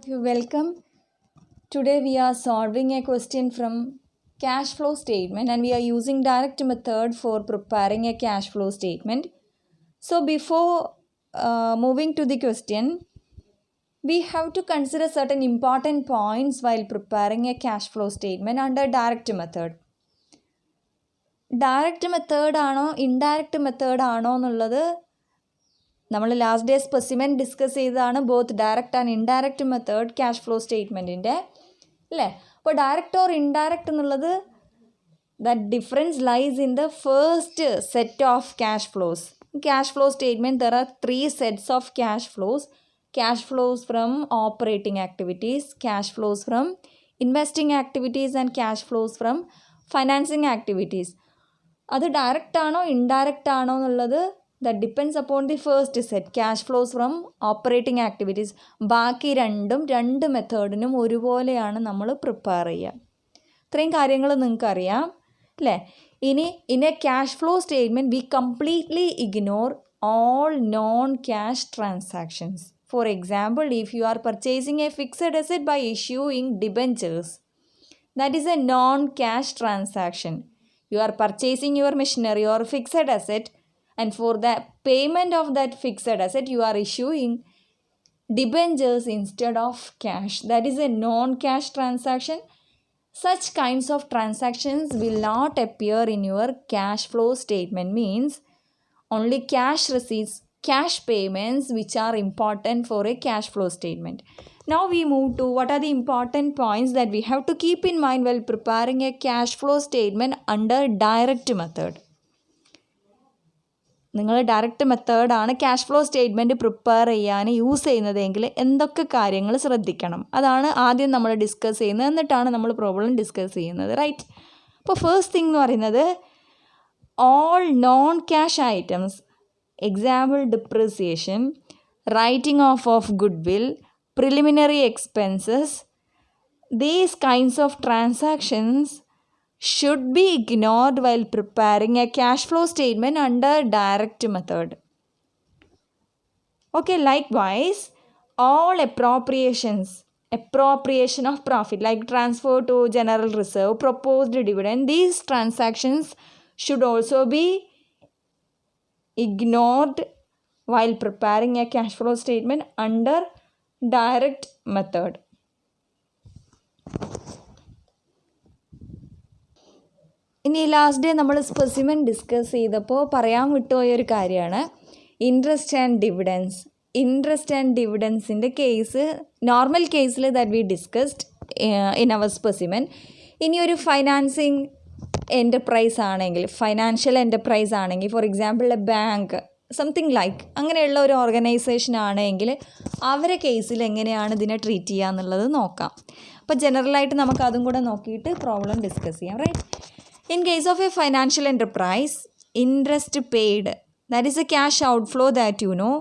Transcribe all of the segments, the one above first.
Welcome. Today we are solving a question from cash flow statement and we are using direct method for preparing a cash flow statement. So before moving to the question, we have to consider certain important points while preparing a cash flow statement under direct method. Direct മെത്തേഡാണോ indirect മെത്തേഡാണോ എന്നുള്ളത് നമ്മൾ last day specimen discuss ചെയ്തതാണ്. Both direct and indirect method cash flow സ്റ്റേറ്റ്മെൻറ്റിൻ്റെ അല്ലേ. അപ്പോൾ direct or indirect എന്നുള്ളത് that difference lies in the first set of cash flows. Cash flow statement there are 3 sets of cash flows from operating activities, cash flows from investing activities and cash flows from financing activities. അത് direct ആണോ indirect ആണോ എന്നുള്ളത് that depends upon the first set cash flows from operating activities. ബാക്കി രണ്ട് മെത്തേഡിനും ഒരുപോലെയാണ് നമ്മൾ prepare ചെയ്യുക. ഇത്രയും കാര്യങ്ങൾ നിങ്ങൾക്കറിയാം അല്ലേ. ഇനി in a cash flow statement V completely ignore all non-cash transactions. For example, if you are purchasing a fixed asset by issuing debentures, that is a non-cash transaction. You are purchasing your machinery or fixed asset, and for the payment of that fixed asset, you are issuing debentures instead of cash. That is a non-cash transaction. Such kinds of transactions will not appear in your cash flow statement. Means only cash receipts, cash payments which are important for a cash flow statement. Now we move to what are the important points that we have to keep in mind while preparing a cash flow statement under direct method. നിങ്ങൾ direct മെത്തേഡാണ് cash flow statement prepare ചെയ്യാൻ use ചെയ്യുന്നതെങ്കിൽ എന്തൊക്കെ കാര്യങ്ങൾ ശ്രദ്ധിക്കണം, അതാണ് ആദ്യം നമ്മൾ ഡിസ്കസ് ചെയ്യുന്നത്. എന്നിട്ടാണ് നമ്മൾ പ്രോബ്ലം ഡിസ്കസ് ചെയ്യുന്നത്, റൈറ്റ്. അപ്പോൾ ഫസ്റ്റ് തിങ് എന്ന് പറയുന്നത് all non-cash items, example depreciation, writing off of goodwill, preliminary expenses, these kinds of transactions should be ignored while preparing a cash flow statement under direct method. Okay, likewise, all appropriation of profit like transfer to general reserve, proposed dividend, these transactions should also be ignored while preparing a cash flow statement under direct method. ഇനി last day നമ്മൾ specimen discuss ചെയ്തപ്പോൾ പറയാൻ വിട്ടുപോയൊരു കാര്യമാണ് interest and ഡിവിഡൻസിൻ്റെ case. Normal കേസിൽ that we discussed in our specimen. ഇനി ഒരു ഫൈനാൻഷ്യൽ എൻ്റർപ്രൈസ് ആണെങ്കിൽ for example a bank something like അങ്ങനെയുള്ള ഒരു ഓർഗനൈസേഷൻ ആണെങ്കിൽ അവരെ കേസിൽ എങ്ങനെയാണ് ഇതിനെ ട്രീറ്റ് ചെയ്യുക എന്നുള്ളത് നോക്കാം. അപ്പോൾ ജനറലായിട്ട് നമുക്ക് അതും കൂടെ നോക്കിയിട്ട് പ്രോബ്ലം ഡിസ്കസ് ചെയ്യാം, right. In case of a financial enterprise, interest paid that is a cash outflow that you know.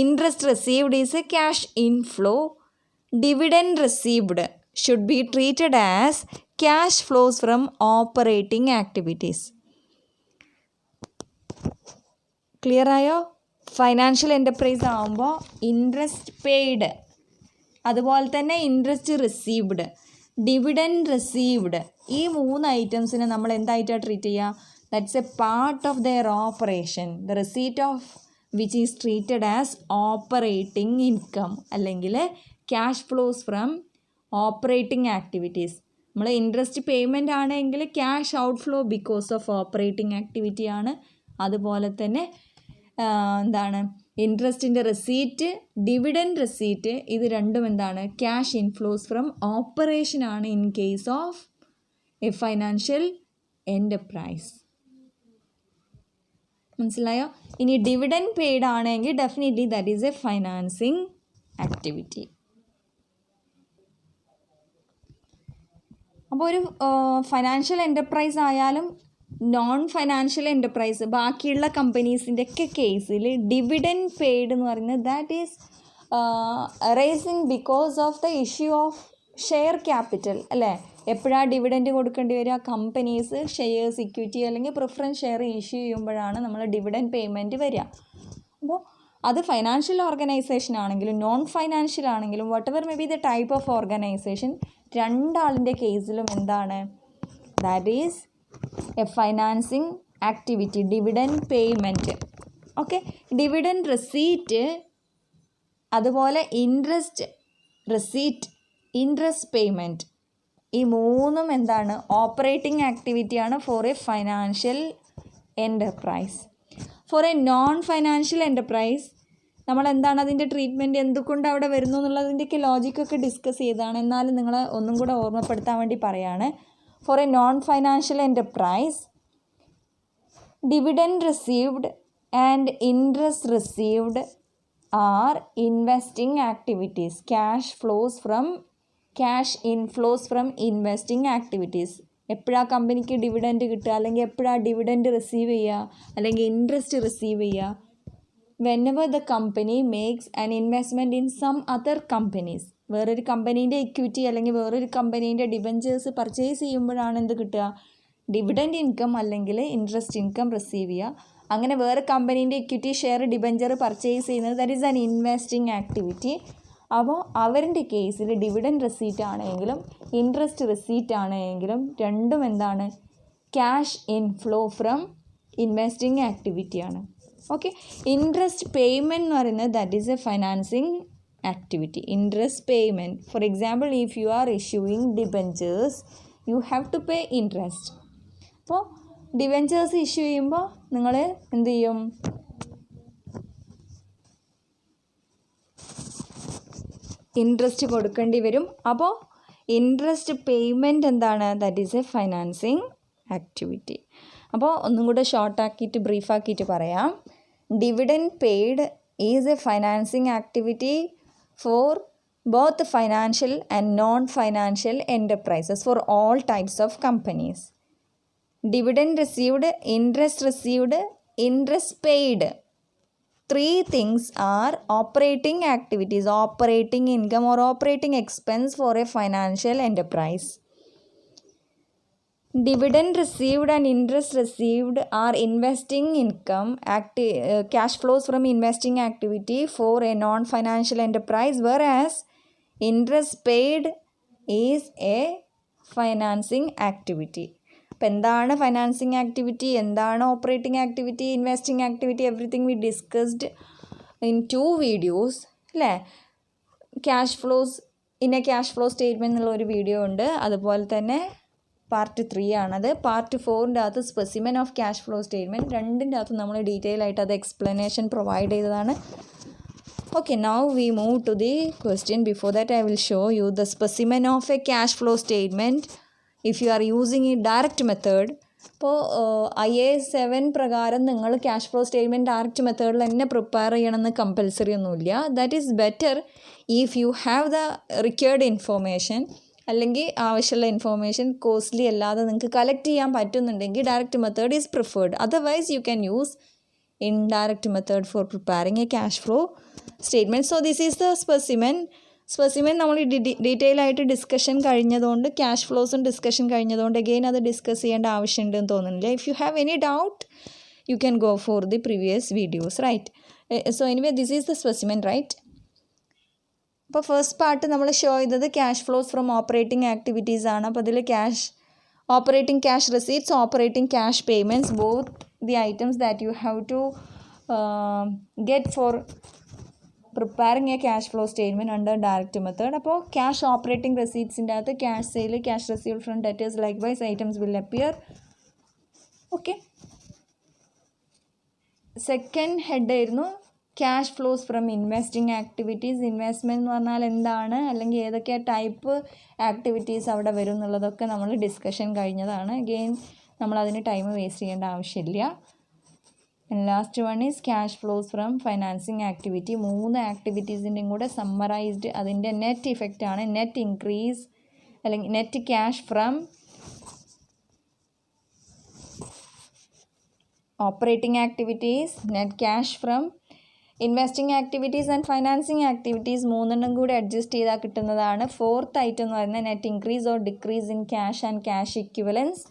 Interest received is a cash inflow. Dividend received should be treated as cash flows from operating activities. Clear ആയോ? Financial enterprise ആകുമ്പോൾ interest paid, അതുപോലെ തന്നെ interest received, dividend received, ഈ 3 ഐറ്റംസിനെ നമ്മൾ എന്തായിട്ടാണ് treat ചെയ്യുക? That's a part of their operation. The receipt of which is treated as operating income അല്ലെങ്കിൽ cash flows from operating activities. നമ്മൾ ഇൻട്രസ്റ്റ് പേയ്മെൻ്റ് ആണെങ്കിൽ cash outflow because of operating activity ആണ്. അതുപോലെ തന്നെ എന്താണ് ഇൻട്രസ്റ്റിൻ്റെ റെസീറ്റ്, ഡിവിഡൻഡ് റെസീറ്റ്, ഇത് രണ്ടും എന്താണ് ക്യാഷ് ഇൻഫ്ലോസ് ഫ്രം ഓപ്പറേഷൻ ആണ് in case of a financial enterprise. മനസ്സിലായോ? ഇനി ഡിവിഡൻഡ് പെയ്ഡ് ആണെങ്കിൽ definitely that is a financing activity. അപ്പോൾ ഒരു ഫൈനാൻഷ്യൽ എൻ്റർപ്രൈസ് ആയാലും നോൺ ഫൈനാൻഷ്യൽ എൻ്റർപ്രൈസ് ബാക്കിയുള്ള കമ്പനീസിൻ്റെ ഒക്കെ കേസിൽ ഡിവിഡൻഡ് പെയ്ഡ് എന്ന് പറയുന്നത് that is racing because of the issue of share capital അല്ലേ. എപ്പോഴാണ് ഡിവിഡൻഡ് കൊടുക്കേണ്ടി വരിക? കമ്പനീസ് ഷെയർസ്, ഇക്വിറ്റി അല്ലെങ്കിൽ പ്രിഫറൻസ് ഷെയർ ഇഷ്യൂ ചെയ്യുമ്പോഴാണ് നമ്മൾ ഡിവിഡൻഡ് പേയ്മെൻറ്റ് വരിക. അപ്പോൾ അത് ഫൈനാൻഷ്യൽ ഓർഗനൈസേഷൻ ആണെങ്കിലും നോൺ ഫൈനാൻഷ്യൽ ആണെങ്കിലും what may be the type of organisation, രണ്ടാളിൻ്റെ കേസിലും എന്താണ്, that is a financing activity, dividend payment. Okay, dividend receipt, അതുപോലെ ഇൻട്രസ്റ്റ് റെസീറ്റ്, ഇൻട്രസ്റ്റ് പേയ്മെൻറ്റ്, ഈ മൂന്നും എന്താണ്, ഓപ്പറേറ്റിംഗ് ആക്ടിവിറ്റിയാണ് for a financial enterprise. For a non financial enterprise നമ്മൾ എന്താണ് അതിൻ്റെ ട്രീറ്റ്മെൻറ്റ്, എന്തുകൊണ്ട് അവിടെ വരുന്നു എന്നുള്ളതിൻ്റെയൊക്കെ ലോജിക്കൊക്കെ ഡിസ്കസ് ചെയ്തതാണ്. എന്നാലും നിങ്ങളെ ഒന്നും കൂടെ ഓർമ്മപ്പെടുത്താൻ വേണ്ടി പറയാണ്. For a non financial enterprise, dividend received and interest received are investing activities. Cash inflows from investing activities. എപ്പോഴാണ് കമ്പനിക്ക് ഡിവിഡൻഡ് കിട്ടുക, അല്ലെങ്കിൽ എപ്പോഴാണ് ഡിവിഡൻഡ് റിസീവ് ചെയ്യുക, അല്ലെങ്കിൽ ഇൻട്രസ്റ്റ് റിസീവ് ചെയ്യുക, whenever the company makes an investment in some other companies. വേറൊരു കമ്പനീൻ്റെ equity അല്ലെങ്കിൽ വേറൊരു കമ്പനീൻ്റെ ഡിബഞ്ചേഴ്സ് പർച്ചേസ് ചെയ്യുമ്പോഴാണ് എന്ത് കിട്ടുക, ഡിവിഡൻഡ് ഇൻകം അല്ലെങ്കിൽ ഇൻട്രസ്റ്റ് ഇൻകം റിസീവ് ചെയ്യുക. അങ്ങനെ വേറെ കമ്പനീൻ്റെ ഇക്വിറ്റി ഷെയർ ഡിബഞ്ചർ പർച്ചേസ് ചെയ്യുന്നത് that is an investing activity. അപ്പോൾ അവരുടെ കേസിൽ ഡിവിഡൻഡ് റെസീറ്റ് ആണെങ്കിലും ഇൻട്രസ്റ്റ് റെസീറ്റ് ആണെങ്കിലും രണ്ടും എന്താണ്, ക്യാഷ് ഇൻഫ്ലോ ഫ്രം ഇൻവെസ്റ്റിംഗ് ആക്ടിവിറ്റിയാണ്. ഓക്കെ, ഇൻട്രസ്റ്റ് പേയ്മെൻറ്റ് എന്ന് പറയുന്നത് that is a financing activity. Interest payment, for example if you are issuing debentures you have to pay interest. അപ്പോൾ ഡിബഞ്ചേഴ്സ് ഇഷ്യൂ ചെയ്യുമ്പോൾ നിങ്ങൾ എന്ത് ചെയ്യും, ഇൻട്രസ്റ്റ് കൊടുക്കേണ്ടി വരും. അപ്പോൾ ഇൻട്രസ്റ്റ് പേയ്മെൻറ്റ് എന്താണ്, that is a financing activity. അപ്പോൾ ഒന്നും കൂടെ ഷോർട്ടാക്കിയിട്ട് ബ്രീഫാക്കിയിട്ട് പറയാം. Dividend paid is a financing activity for both financial and non financial enterprises for all types of companies. Dividend received, interest received, interest paid, three things are operating activities, operating income or operating expense for a financial enterprise. Dividend received and interest received are investing income, cash flows from investing activity for a non-financial enterprise, whereas interest paid is a financing activity. അപ്പോൾ എന്താണ് financing activity, എന്താണ് operating activity, investing activity, everything we discussed in 2 videos അല്ലേ. Cash flows in a cash flow statement എന്നുള്ള ഒരു video ഉണ്ട്. അതുപോലെ തന്നെ part 3 ആണത്. പാർട്ട് 4ൻ്റെ അകത്ത് specimen of cash flow statement, രണ്ടിൻ്റെ അകത്ത് നമ്മൾ ഡീറ്റെയിൽ ആയിട്ട് അത് എക്സ്പ്ലനേഷൻ പ്രൊവൈഡ് ചെയ്തതാണ്. Okay, now we move to the question. Before that I will show you the specimen of a cash flow statement if you are using a direct method. ഇപ്പോൾ IAS 7 പ്രകാരം നിങ്ങൾ cash flow statement direct മെത്തേഡിൽ തന്നെ prepare ചെയ്യണമെന്ന് compulsory ഒന്നുമില്ല. That is better if you have the required information, അല്ലെങ്കിൽ ആവശ്യമുള്ള information costly അല്ലാതെ നിങ്ങൾക്ക് കളക്ട് ചെയ്യാൻ പറ്റുന്നുണ്ടെങ്കിൽ direct method is preferred. Otherwise you can use indirect method for preparing a cash flow statement. So this is the specimen നമ്മൾ detail ആയിട്ട് discussion കഴിഞ്ഞതുകൊണ്ട്, cash ഫ്ലോസും ഡിസ്കഷൻ കഴിഞ്ഞതുകൊണ്ട് അഗെയിൻ അത് ഡിസ്കസ് ചെയ്യേണ്ട ആവശ്യമുണ്ടെന്ന് തോന്നുന്നില്ല. If you have any doubt you can go for the previous videos, right. So anyway this is the specimen, right. അപ്പോൾ ഫസ്റ്റ് പാർട്ട് നമ്മൾ ഷോ ചെയ്തത് cash flows from operating activities ആണ്. അപ്പോൾ അതിൽ operating cash receipts, operating cash payments, both the items that you have to get for preparing a cash flow statement under direct method. അപ്പോൾ cash operating റെസീപ്റ്റ്സിൻ്റെ അകത്ത് cash sale, cash received from debtors, likewise items will appear. Okay, second head ആയിരുന്നു cash flows from investing activities. Investment എന്ന് പറഞ്ഞാൽ എന്താണ്, അല്ലെങ്കിൽ ഏതൊക്കെ type activities അവിടെ വരും എന്നുള്ളതൊക്കെ നമ്മൾ ഡിസ്കഷൻ കഴിഞ്ഞതാണ്. അഗെയിൻ നമ്മളതിന് ടൈം വേസ്റ്റ് ചെയ്യേണ്ട ആവശ്യമില്ല. Last one is cash flows from financing activity. 3 ആക്ടിവിറ്റീസിൻ്റെയും കൂടെ സമ്മറൈസ്ഡ് അതിൻ്റെ നെറ്റ് ഇഫക്റ്റ് ആണ്. നെറ്റ് ഇൻക്രീസ് അല്ലെങ്കിൽ net cash from operating activities, net cash from investing activities and financing activities, 3 കൂടി അഡ്ജസ്റ്റ് ചെയ്താൽ കിട്ടുന്നതാണ്. 4th ഐറ്റം എന്ന് പറയുന്നത് net increase or decrease in cash and cash equivalence.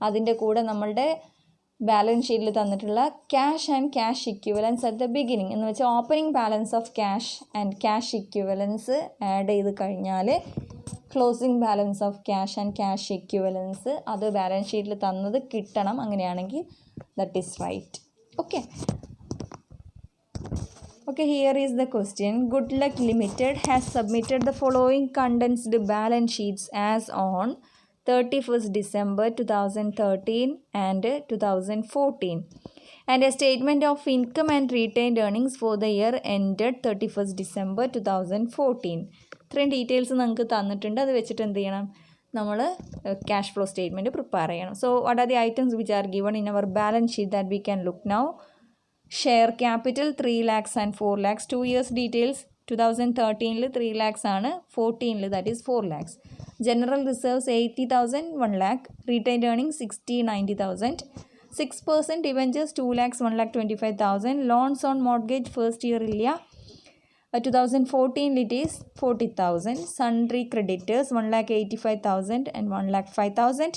അതിൻ്റെ കൂടെ നമ്മളുടെ ബാലൻസ് ഷീറ്റിൽ തന്നിട്ടുള്ള cash and cash equivalence at the beginning എന്ന് വെച്ചാൽ opening balance of cash and cash equivalence add ചെയ്ത് കഴിഞ്ഞാൽ closing balance of cash and cash equivalence അത് ബാലൻസ് ഷീറ്റിൽ തന്നത് കിട്ടണം. അങ്ങനെയാണെങ്കിൽ that is right. Okay, here is the question. Good Luck Limited has submitted the following condensed balance sheets as on 31st December 2013 and 2014 and a statement of income and retained earnings for the year ended 31st December 2014. ഇത്രയും details നിങ്ങൾക്ക് തന്നിട്ടുണ്ട്. അത് വെച്ചിട്ട് എന്ത് ചെയ്യണം? നമ്മൾ cash flow statement prepare ചെയ്യണം. So what are the items which are given in our balance sheet that we can look now? Share capital 3 lakhs and 4 lakhs. 2 years details. 2013 3 lakhs ആണ്, 14 that is 4 lakhs. General reserves 80,000, 1 lakh. Retained earnings 60, 90,000. 6% debentures 2 lakhs, 1,25,000. Loans on mortgage first year ഇല്ല. 2014 it is 40,000. Sundry creditors 1,85,000 and 1,05,000.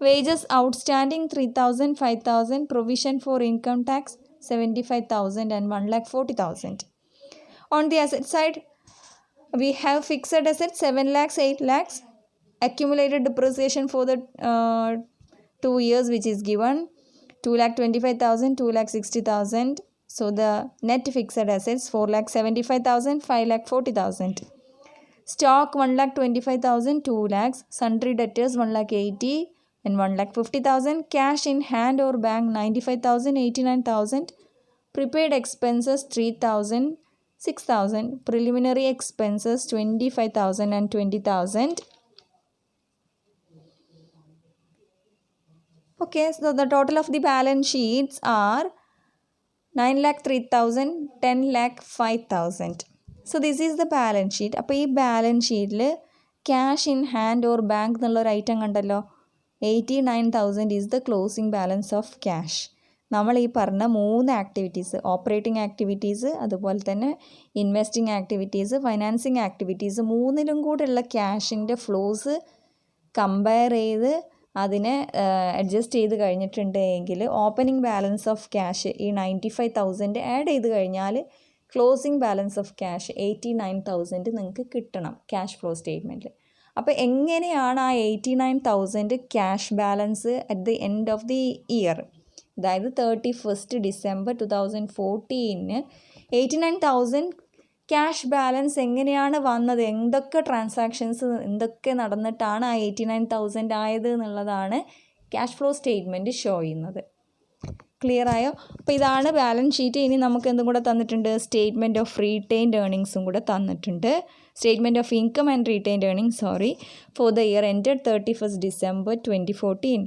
Wages outstanding 3,000, 5,000. Provision for income tax 75,000 and 1,40,000. On the asset side, we have fixed assets 7 lakhs, 8 lakhs. Accumulated depreciation for the 2 years which is given 2,25,000, 2,60,000. So the net fixed assets 4,75,000, 5,40,000. Stock 1,25,000, 2 lakhs. Sundry debtors 1,80,000 and 1,50,000. Cash in hand or bank 95,000, 89,000. Prepaid expenses 3,000, 6,000. Preliminary expenses 25,000 and 20,000. Okay, so the total of the balance sheets are 9,03,000, 10,05,000. So this is the balance sheet. അപ്പോൾ ഈ balance ഷീറ്റിൽ cash in hand or bank എന്നുള്ളൊരു item കണ്ടല്ലോ. 89,000 is the closing balance of cash. നമ്മൾ ഈ പറഞ്ഞ 3 activities, operating activities, അതുപോലെ തന്നെ ഇൻവെസ്റ്റിംഗ് ആക്ടിവിറ്റീസ്, ഫൈനാൻസിങ് ആക്ടിവിറ്റീസ്, മൂന്നിലും കൂടെയുള്ള ക്യാഷിൻ്റെ ഫ്ലോസ് കമ്പയർ ചെയ്ത് അതിനെ അഡ്ജസ്റ്റ് ചെയ്ത് കഴിഞ്ഞിട്ടുണ്ടെങ്കിൽ ഓപ്പണിംഗ് ബാലൻസ് ഓഫ് ക്യാഷ് ഈ 95,000 ആഡ് ചെയ്ത് കഴിഞ്ഞാൽ ക്ലോസിംഗ് ബാലൻസ് ഓഫ് ക്യാഷ് 89,000 നിങ്ങൾക്ക് കിട്ടണം ക്യാഷ് ഫ്ലോ സ്റ്റേറ്റ്മെൻറ്റിൽ. അപ്പോൾ എങ്ങനെയാണ് ആ 89,000 cash balance at the end of the year, അതായത് 31st December 2014 89,000 ക്യാഷ് ബാലൻസ് എങ്ങനെയാണ് വന്നത്, എന്തൊക്കെ ട്രാൻസാക്ഷൻസ് എന്തൊക്കെ നടന്നിട്ടാണ് ആ 89,000 ആയത് എന്നുള്ളതാണ് ക്യാഷ് ഫ്ലോ സ്റ്റേറ്റ്മെൻറ്റ് ഷോ ചെയ്യുന്നത്. ക്ലിയർ ആയോ? അപ്പോൾ ഇതാണ് ബാലൻസ് ഷീറ്റ്. ഇനി നമുക്ക് എന്തും കൂടെ തന്നിട്ടുണ്ട്? സ്റ്റേറ്റ്മെൻറ്റ് ഓഫ് റീറ്റെയിൻഡ് ഏർണിങ്സും കൂടെ തന്നിട്ടുണ്ട്. Statement of income and retained earnings four the year ended 31st December 2014.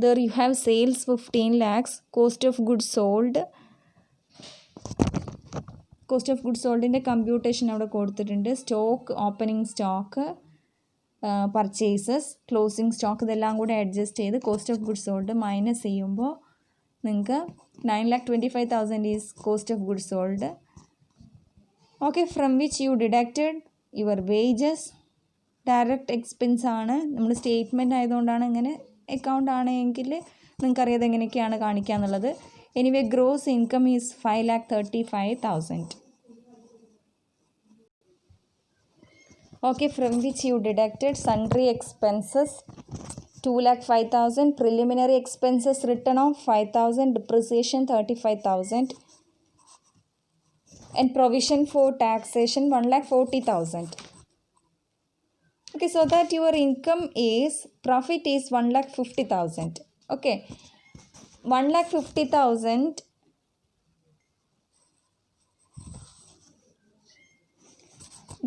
There you have sales 15 lakhs, cost of goods sold. Cost of goods സോൾഡിൻ്റെ കമ്പ്യൂട്ടേഷൻ അവിടെ കൊടുത്തിട്ടുണ്ട്. Stock, opening stock, purchases, closing stock, ഇതെല്ലാം കൂടെ adjust ചെയ്ത് cost of goods sold minus ചെയ്യുമ്പോൾ നിങ്ങൾക്ക് 9,25,000 is cost of goods sold. Okay, from which you deducted your wages. Direct expense ആണ്, നമ്മൾ സ്റ്റേറ്റ്മെൻറ്റ് ആയതുകൊണ്ടാണ് ഇങ്ങനെ. അക്കൗണ്ട് ആണെങ്കിൽ നിങ്ങൾക്കറിയാതെ എങ്ങനെയൊക്കെയാണ് കാണിക്കുക എന്നുള്ളത്. Anyway gross income is 5,35,000. Okay, from which you deducted sundry expenses 2,05,000. Preliminary expenses return of 5,000. Depreciation 35,000. And provision for taxation 1,40,000. Okay, so that your income is, profit is 1,50,000. Okay, 1,50,000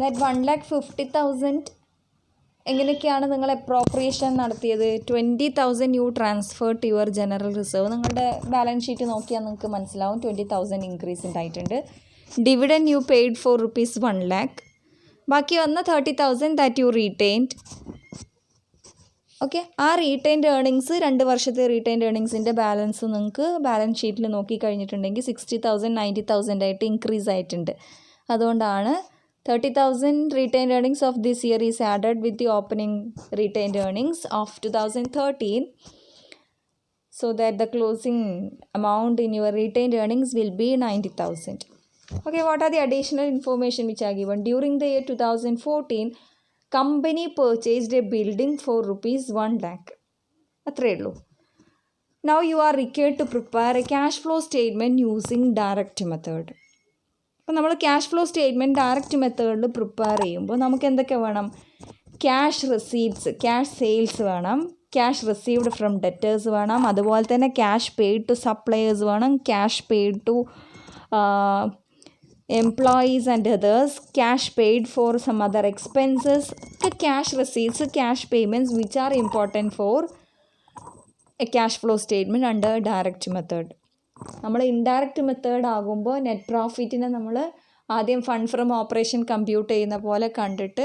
that 1,50,000 എങ്ങനെയൊക്കെയാണ് നിങ്ങൾ appropriation നടത്തിയത്? 20,000 you transfer to your general reserve. നിങ്ങളുടെ balance sheet നോക്കിയാൽ നിങ്ങൾക്ക് മനസ്സിലാവും 20,000 increase ഉണ്ടായിട്ടുണ്ട്. Dividend you paid for ₹1 lakh. ബാക്കി വന്ന 30,000 ദാറ്റ് യു റീറ്റെയിൻഡ്. ഓക്കെ, ആ റീറ്റെയിൻഡ് ഏർണിങ്സ് 2 വർഷത്തെ റീറ്റെയിൻഡ് ഏർണിങ്സിൻ്റെ ബാലൻസ് നിങ്ങൾക്ക് ബാലൻസ് ഷീറ്റിൽ നോക്കി കഴിഞ്ഞിട്ടുണ്ടെങ്കിൽ 60,000 90,000 ആയിട്ട് ഇൻക്രീസ് ആയിട്ടുണ്ട്. അതുകൊണ്ടാണ് 30,000 retained earnings of this year is added with the opening retained earnings of 2013, so that the closing amount in your retained earnings will be 90,000. Okay, what are the additional information which are given? During the year 2014, company purchased a building for rupees 1 lakh. അത്രയേ ഉള്ളൂ. Now you are required to prepare a cash flow statement using direct method. അപ്പോൾ നമ്മൾ cash flow statement direct മെത്തേഡിൽ prepare ചെയ്യുമ്പോൾ നമുക്ക് എന്തൊക്കെ വേണം? Cash receipts, cash sales വേണം, ക്യാഷ് റിസീവ്ഡ് ഫ്രം ഡെറ്റേഴ്സ് വേണം, അതുപോലെ തന്നെ ക്യാഷ് പെയ്ഡ് ടു സപ്ലയേഴ്സ് വേണം, cash paid to employees and others, cash paid for some other expenses, ഒക്കെ cash receipts, cash payments which are important for a cash flow statement under direct method. നമ്മൾ indirect method ആകുമ്പോൾ net പ്രോഫിറ്റിനെ നമ്മൾ ആദ്യം fund from operation compute ചെയ്യുന്ന പോലെ കണ്ടിട്ട്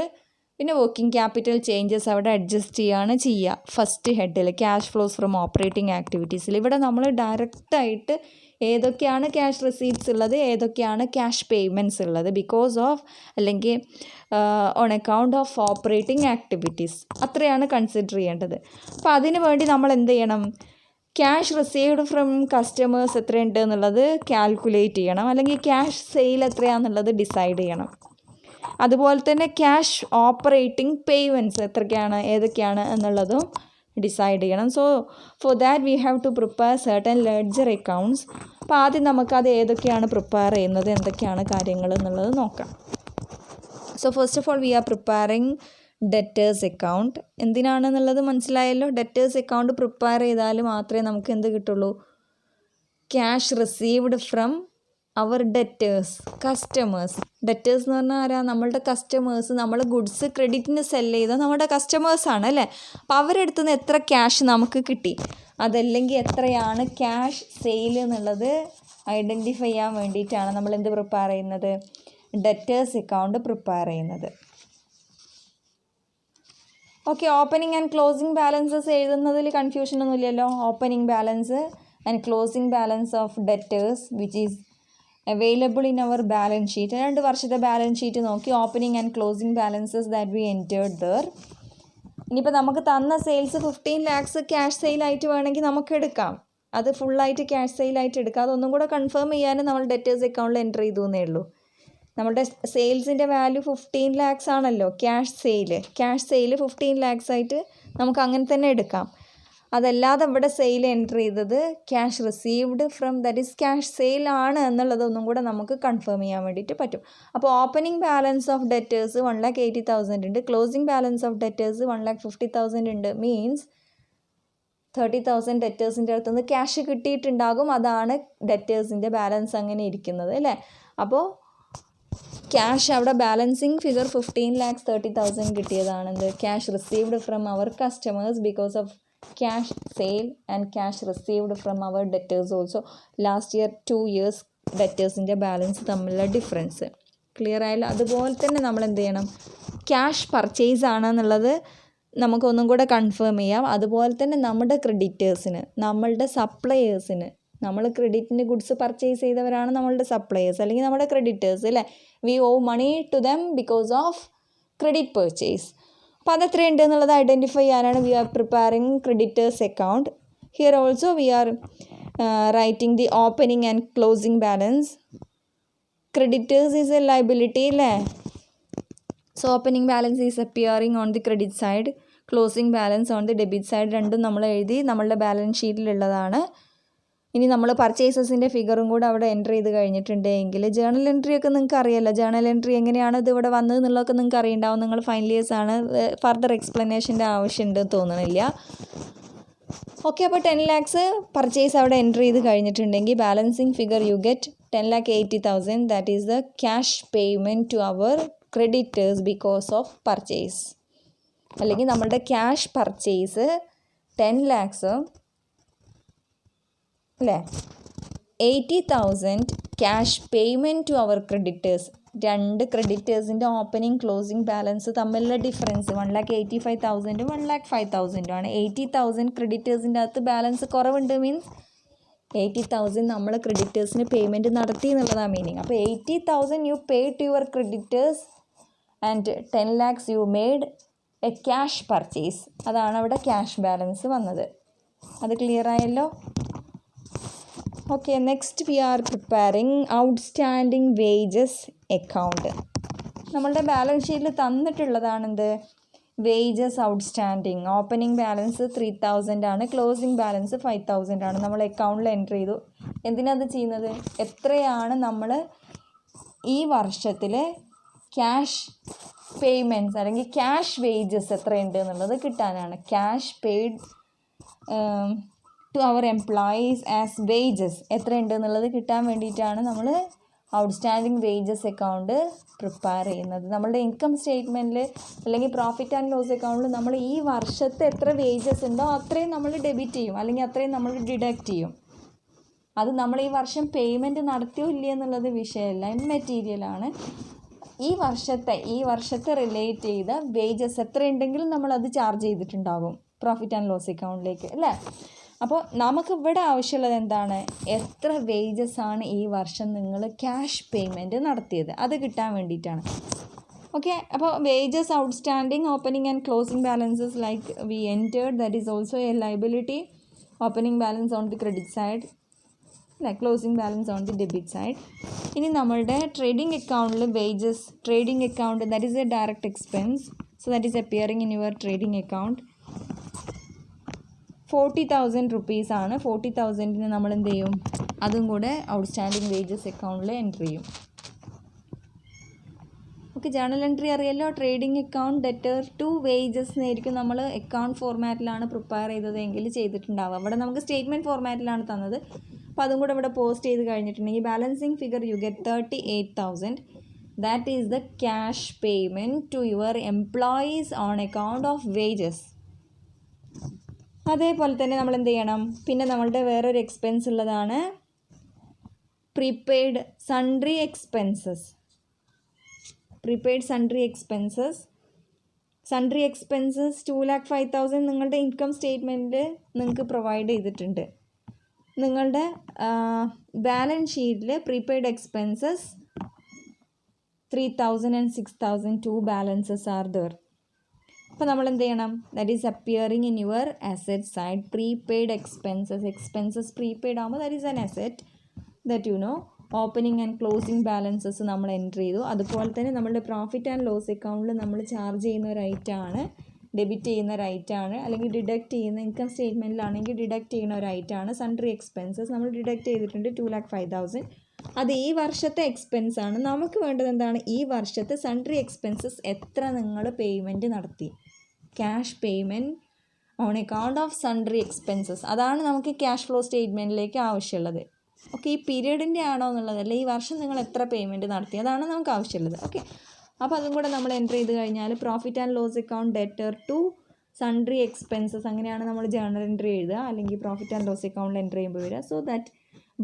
പിന്നെ വർക്കിംഗ് ക്യാപിറ്റൽ ചേഞ്ചസ് അവിടെ അഡ്ജസ്റ്റ് ചെയ്യുക ഫസ്റ്റ് ഹെഡിൽ ക്യാഷ് ഫ്ലോസ് ഫ്രം ഓപ്പറേറ്റിംഗ് ആക്ടിവിറ്റീസിൽ. ഇവിടെ നമ്മൾ ഡയറക്റ്റായിട്ട് ഏതൊക്കെയാണ് ക്യാഷ് റെസീപ്റ്റ്സ് ഉള്ളത്, ഏതൊക്കെയാണ് ക്യാഷ് പേയ്മെൻറ്റ്സ് ഉള്ളത്, ബിക്കോസ് ഓഫ് അല്ലെങ്കിൽ on account of operating activities, അത്രയാണ് കൺസിഡർ ചെയ്യേണ്ടത്. അപ്പോൾ അതിന് വേണ്ടി നമ്മൾ എന്ത് ചെയ്യണം? ക്യാഷ് റിസീവ്ഡ് ഫ്രം കസ്റ്റമേഴ്സ് എത്രയുണ്ട് എന്നുള്ളത് കാൽക്കുലേറ്റ് ചെയ്യണം, അല്ലെങ്കിൽ ക്യാഷ് സെയിൽ എത്രയാണെന്നുള്ളത് ഡിസൈഡ് ചെയ്യണം. അതുപോലെ തന്നെ ക്യാഷ് ഓപ്പറേറ്റിംഗ് പേയ്മെൻറ്റ്സ് ഏതൊക്കെയാണ് എന്നുള്ളതും ഡിസൈഡ് ചെയ്യണം. So for that we have to prepare certain ledger accounts. അപ്പോൾ ആദ്യം നമുക്കത് ഏതൊക്കെയാണ് പ്രിപ്പയർ ചെയ്യുന്നത്, എന്തൊക്കെയാണ് കാര്യങ്ങൾ എന്നുള്ളത് നോക്കാം. So first of all we are preparing debtors account. എന്തിനാണെന്നുള്ളത് മനസ്സിലായല്ലോ. ഡെറ്റേഴ്സ് അക്കൗണ്ട് പ്രിപ്പയർ ചെയ്താൽ മാത്രമേ നമുക്ക് എന്ത് കിട്ടുള്ളൂ? Cash received from our debtors, customers. Debtors എന്ന് പറഞ്ഞാൽ ആരാ? നമ്മളുടെ കസ്റ്റമേഴ്സ്. നമ്മൾ ഗുഡ്സ് ക്രെഡിറ്റിന് സെല്ല് ചെയ്ത നമ്മുടെ കസ്റ്റമേഴ്സാണ് അല്ലേ. അപ്പോൾ അവരുടെ അടുത്ത് നിന്ന് എത്ര ക്യാഷ് നമുക്ക് കിട്ടി, അതല്ലെങ്കിൽ എത്രയാണ് ക്യാഷ് സെയിൽ എന്നുള്ളത് ഐഡൻറ്റിഫൈ ചെയ്യാൻ വേണ്ടിയിട്ടാണ് നമ്മൾ എന്ത് പ്രിപ്പയർ ചെയ്യുന്നത്? ഡെറ്റേഴ്സ് അക്കൗണ്ട് പ്രിപ്പയർ ചെയ്യുന്നത്. Okay, opening and closing balances എഴുതുന്നതിൽ കൺഫ്യൂഷൻ ഒന്നുമില്ലല്ലോ. Opening balance and closing balance of debtors which is available in our balance sheet. 2 വർഷത്തെ ബാലൻസ് ഷീറ്റ് നോക്കി opening and closing balances that we entered there. ഇനിയിപ്പോൾ നമുക്ക് തന്ന sales 15 lakhs cash സെയിലായിട്ട് വേണമെങ്കിൽ നമുക്ക് എടുക്കാം. അത് ഫുള്ളായിട്ട് ക്യാഷ് സെയിലായിട്ട് എടുക്കാം. അതൊന്നും കൂടെ കൺഫേം ചെയ്യാൻ നമ്മൾ ഡെറ്റേഴ്സ് അക്കൗണ്ടിൽ എൻ്റർ ചെയ്തു എന്നേ ഉള്ളൂ. നമ്മുടെ സെയിൽസിൻ്റെ വാല്യൂ 15 lakhs ആണല്ലോ cash sale. Cash sale 15 lakhs ആയിട്ട് നമുക്ക് അങ്ങനെ തന്നെ എടുക്കാം. അതല്ലാതെ ഇവിടെ സെയിൽ എൻ്റർ ചെയ്തത് cash received from that is cash sale ആണ് എന്നുള്ളതൊന്നും കൂടെ നമുക്ക് കൺഫേം ചെയ്യാൻ വേണ്ടിയിട്ട് പറ്റും. അപ്പോൾ ഓപ്പണിംഗ് ബാലൻസ് ഓഫ് ഡെറ്റേഴ്സ് 1,80,000 ഉണ്ട്, ക്ലോസിംഗ് ബാലൻസ് ഓഫ് ഡെറ്റേഴ്സ് 1,50,000 ഉണ്ട്. മീൻസ് 30,000 ഡെറ്റേഴ്സിൻ്റെ അടുത്ത് നിന്ന് ക്യാഷ് കിട്ടിയിട്ടുണ്ടാകും. അതാണ് ഡെറ്റേഴ്സിൻ്റെ ബാലൻസ് അങ്ങനെ ഇരിക്കുന്നത് അല്ലേ. അപ്പോൾ ക്യാഷ് അവിടെ ബാലൻസിങ് ഫിഗർ 15 lakhs 30,000 കിട്ടിയതാണെന്ത്? Cash received from our customers because of cash sale and cash received from our debtors also. Last year 2 years ഡെറ്റേഴ്സിൻ്റെ ബാലൻസ് തമ്മിലുള്ള ഡിഫറൻസ് ക്ലിയർ ആയല്ലോ. അതുപോലെ തന്നെ നമ്മൾ എന്ത് ചെയ്യണം? ക്യാഷ് പർച്ചേസ് ആണെന്നുള്ളത് നമുക്കൊന്നും കൂടെ കൺഫേം ചെയ്യാം. അതുപോലെ തന്നെ നമ്മുടെ ക്രെഡിറ്റേഴ്സിന്, നമ്മളുടെ സപ്ലയേഴ്സിന്, നമ്മൾ ക്രെഡിറ്റിൻ്റെ ഗുഡ്സ് പർച്ചേസ് ചെയ്തവരാണ് നമ്മളുടെ സപ്ലയേഴ്സ് അല്ലെങ്കിൽ നമ്മുടെ ക്രെഡിറ്റേഴ്സ് അല്ലേ. We owe money to them because of credit purchase. അപ്പോൾ അതെത്രയുണ്ട് എന്നുള്ളത് ഐഡൻറ്റിഫൈ ചെയ്യാനാണ് we are preparing creditors account. Here also we are writing the opening and closing balance. Creditors is a liability അല്ലേ. So opening balance is appearing on the credit side, closing balance on the debit side. രണ്ടും നമ്മൾ എഴുതി നമ്മളുടെ balance ഷീറ്റിലുള്ളതാണ്. ഇനി നമ്മൾ പർച്ചേസസിൻ്റെ ഫിഗറും കൂടെ അവിടെ enter ചെയ്ത് കഴിഞ്ഞിട്ടുണ്ടെങ്കിൽ ജേണൽ എൻട്രി ഒക്കെ നിങ്ങൾക്ക് അറിയാമല്ലോ. ജേണൽ എൻട്രി എങ്ങനെയാണ് ഇത് ഇവിടെ വന്നത് എന്നുള്ളതൊക്കെ നിങ്ങൾക്ക് അറിയുണ്ടാവും. നിങ്ങൾ ഫൈനൽ ഇയേഴ്സ് ആണ്, ഫർദർ എക്സ്പ്ലനേഷൻ്റെ ആവശ്യമുണ്ട് തോന്നണില്ല. ഓക്കെ, അപ്പോൾ 10 lakhs പർച്ചേസ് അവിടെ എൻ്റർ ചെയ്ത് കഴിഞ്ഞിട്ടുണ്ടെങ്കിൽ balancing figure you get 10,80,000. That is the cash payment to our creditors because of purchase. അല്ലെങ്കിൽ നമ്മളുടെ ക്യാഷ് പർച്ചേസ് 10 lakhs അല്ലേ. 80,000 cash payment to our creditors. 2 ക്രെഡിറ്റേഴ്സിൻ്റെ ഓപ്പണിംഗ് ക്ലോസിംഗ് ബാലൻസ് തമ്മിലുള്ള ഡിഫറൻസ് 1,85,000 1,05,000 ആണ്. 80,000 ക്രെഡിറ്റേഴ്സിൻ്റെ അകത്ത് ബാലൻസ് കുറവുണ്ട്. മീൻസ് 80,000 നമ്മൾ ക്രെഡിറ്റേഴ്സിന് പേയ്മെൻറ്റ് നടത്തി എന്നുള്ളതാണ് മീനിങ്. അപ്പോൾ 80,000 you pay to your creditors and 10 lakhs you made a cash purchase. അതാണ് അവിടെ ക്യാഷ് ബാലൻസ് വന്നത്. അത് ക്ലിയർ ആയല്ലോ? Okay, next we are preparing outstanding wages account. നമ്മളുടെ ബാലൻസ് ഷീറ്റിൽ തന്നിട്ടുള്ളതാണെന്ത്? Wages outstanding. ഓപ്പണിംഗ് ബാലൻസ് 3000 ആണ്, ക്ലോസിംഗ് ബാലൻസ് 5000 ആണ്. നമ്മൾ അക്കൗണ്ടിൽ എൻ്റർ ചെയ്തു. എന്തിനാണ് അത് ചെയ്യുന്നത്? എത്രയാണ് നമ്മൾ ഈ വർഷത്തിൽ ക്യാഷ് പേയ്മെൻറ്റ്സ് അല്ലെങ്കിൽ ക്യാഷ് വേജസ് എത്രയുണ്ട് എന്നുള്ളത് കിട്ടാനാണ്. Cash paid to our employees as wages എത്രയുണ്ട് എന്നുള്ളത് കിട്ടാൻ വേണ്ടിയിട്ടാണ് നമ്മൾ ഔട്ട്സ്റ്റാൻഡിങ് വേജസ് അക്കൗണ്ട് പ്രിപ്പയർ ചെയ്യുന്നത്. നമ്മളുടെ ഇൻകം സ്റ്റേറ്റ്മെൻറ്റിൽ അല്ലെങ്കിൽ പ്രോഫിറ്റ് ആൻഡ് ലോസ് അക്കൗണ്ടിൽ നമ്മൾ ഈ വർഷത്തെ എത്ര വേജസ് ഉണ്ടോ അത്രയും നമ്മൾ ഡെബിറ്റ് ചെയ്യും, അല്ലെങ്കിൽ അത്രയും നമ്മൾ ഡിഡക്റ്റ് ചെയ്യും. അത് നമ്മൾ ഈ വർഷം പേയ്മെൻറ്റ് നടത്തിയോ ഇല്ല എന്നുള്ളത് വിഷയമല്ല, ഇമ്മെറ്റീരിയലാണ്. ഈ വർഷത്തെ റിലേറ്റ് ചെയ്ത വേജസ് എത്രയുണ്ടെങ്കിലും നമ്മളത് ചാർജ് ചെയ്തിട്ടുണ്ടാകും പ്രോഫിറ്റ് ആൻഡ് ലോസ് അക്കൗണ്ടിലേക്ക്, അല്ലേ? അപ്പോൾ നമുക്കിവിടെ ആവശ്യമുള്ളത് എന്താണ്? എത്ര വേജസ് ആണ് ഈ വർഷം നിങ്ങൾ ക്യാഷ് പേയ്മെൻറ്റ് നടത്തിയത്, അത് കിട്ടാൻ വേണ്ടിയിട്ടാണ്. ഓക്കെ, അപ്പോൾ wages outstanding opening and closing balances like we entered, that is also a liability. Opening balance on the credit side, അല്ലേ? Closing balance on the debit side. ഇനി നമ്മളുടെ ട്രേഡിംഗ് അക്കൗണ്ടിൽ wages, trading account that is a direct expense, so that is appearing in your trading account. 40,000 rupees ആണ്. 40,000 നമ്മൾ എന്ത് ചെയ്യും? അതും കൂടെ ഔട്ട്സ്റ്റാൻഡിങ് വേജസ് അക്കൗണ്ടിൽ എൻറ്റർ ചെയ്യും. ഓക്കെ, ജേണൽ എൻട്രി അറിയാലോ. Trading account debtor to wages എന്നായിരിക്കും നമ്മൾ അക്കൗണ്ട് ഫോർമാറ്റിലാണ് പ്രിപ്പയർ ചെയ്തതെങ്കിൽ ചെയ്തിട്ടുണ്ടാവുക. അവിടെ നമുക്ക് സ്റ്റേറ്റ്മെൻറ്റ് ഫോർമാറ്റിലാണ് തന്നത്. അപ്പോൾ അതും കൂടെ ഇവിടെ പോസ്റ്റ് ചെയ്ത് കഴിഞ്ഞിട്ടുണ്ടെങ്കിൽ balancing figure you get 38,000. That is the cash payment to your employees on account of wages. അതേപോലെ തന്നെ നമ്മൾ എന്ത് ചെയ്യണം? പിന്നെ നമ്മളുടെ വേറൊരു എക്സ്പെൻസ് ഉള്ളതാണ് prepaid sundry expenses. Prepaid sundry expenses 2,05,000 നിങ്ങളുടെ ഇൻകം സ്റ്റേറ്റ്മെൻറ്റിൽ നിങ്ങൾക്ക് പ്രൊവൈഡ് ചെയ്തിട്ടുണ്ട്. നിങ്ങളുടെ ബാലൻസ് ഷീറ്റിൽ prepaid expenses 3,000 and 6,000 two balances are there. അപ്പോൾ നമ്മൾ എന്ത് ചെയ്യണം? That is appearing in your asset side. Prepaid expenses prepaid ആകുമ്പോൾ that is an asset that you know. Opening and closing balances നമ്മൾ എൻറ്റർ ചെയ്തു. അതുപോലെ തന്നെ നമ്മളുടെ പ്രോഫിറ്റ് ആൻഡ് ലോസ് അക്കൗണ്ടിൽ നമ്മൾ ചാർജ് ചെയ്യുന്ന ഒരു ഐറ്റമാണ്, ഡെബിറ്റ് ചെയ്യുന്ന ഒരു ഐറ്റമാണ്, അല്ലെങ്കിൽ ഡിഡക്റ്റ് ചെയ്യുന്ന ഇൻകം സ്റ്റേറ്റ്മെൻറ്റിലാണെങ്കിൽ ഡിഡക്റ്റ് ചെയ്യുന്ന ഒരു ഐറ്റമാണ് സൺട്രി എക്സ്പെൻസസ്. നമ്മൾ ഡിഡക്റ്റ് ചെയ്തിട്ടുണ്ട് 2,05,000. അത് ഈ വർഷത്തെ എക്സ്പെൻസ് ആണ്. നമുക്ക് വേണ്ടത് എന്താണ്? ഈ വർഷത്തെ സൺട്രി എക്സ്പെൻസസ് എത്ര നിങ്ങൾ പേയ്മെൻറ്റ് നടത്തി, cash payment on account of sundry expenses. അതാണ് നമുക്ക് ക്യാഷ് ഫ്ലോ സ്റ്റേറ്റ്മെൻറ്റിലേക്ക് ആവശ്യമുള്ളത്. ഓക്കെ, ഈ പീരീഡിൻ്റെ ആണോ എന്നുള്ളതല്ല, ഈ വർഷം നിങ്ങൾ എത്ര പേയ്മെൻറ്റ് നടത്തി അതാണ് നമുക്ക് ആവശ്യമുള്ളത്. ഓക്കെ, അപ്പോൾ അതും കൂടെ നമ്മൾ എൻ്റർ ചെയ്ത് കഴിഞ്ഞാൽ profit and loss account debtor to sundry expenses അങ്ങനെയാണ് നമ്മൾ ജേണൽ എൻട്രി എഴുതുക, അല്ലെങ്കിൽ പ്രോഫിറ്റ് ആൻഡ് ലോസ് അക്കൗണ്ടിൽ എൻ്റർ ചെയ്യുമ്പോൾ വരിക. So that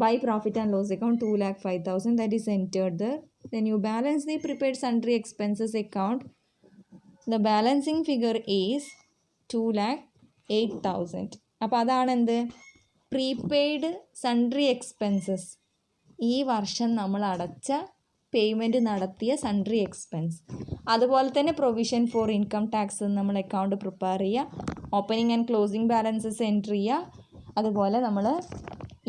by profit and loss account 2,05,000 that is entered there. Then you balance the prepaid sundry expenses account. The balancing figure is 2,08,000. അപ്പോൾ അതാണ് എന്ത്? പ്രീപെയ്ഡ് സൺട്രി എക്സ്പെൻസസ്, ഈ വർഷം നമ്മൾ അടച്ച പേയ്മെൻറ്റ് നടത്തിയ സൺട്രി എക്സ്പെൻസ്. അതുപോലെ തന്നെ പ്രൊവിഷൻ ഫോർ ഇൻകം ടാക്സ് നമ്മൾ അക്കൗണ്ട് പ്രിപ്പയർ ചെയ്യുക. Opening and closing balances enter ചെയ്യുക. അതുപോലെ നമ്മൾ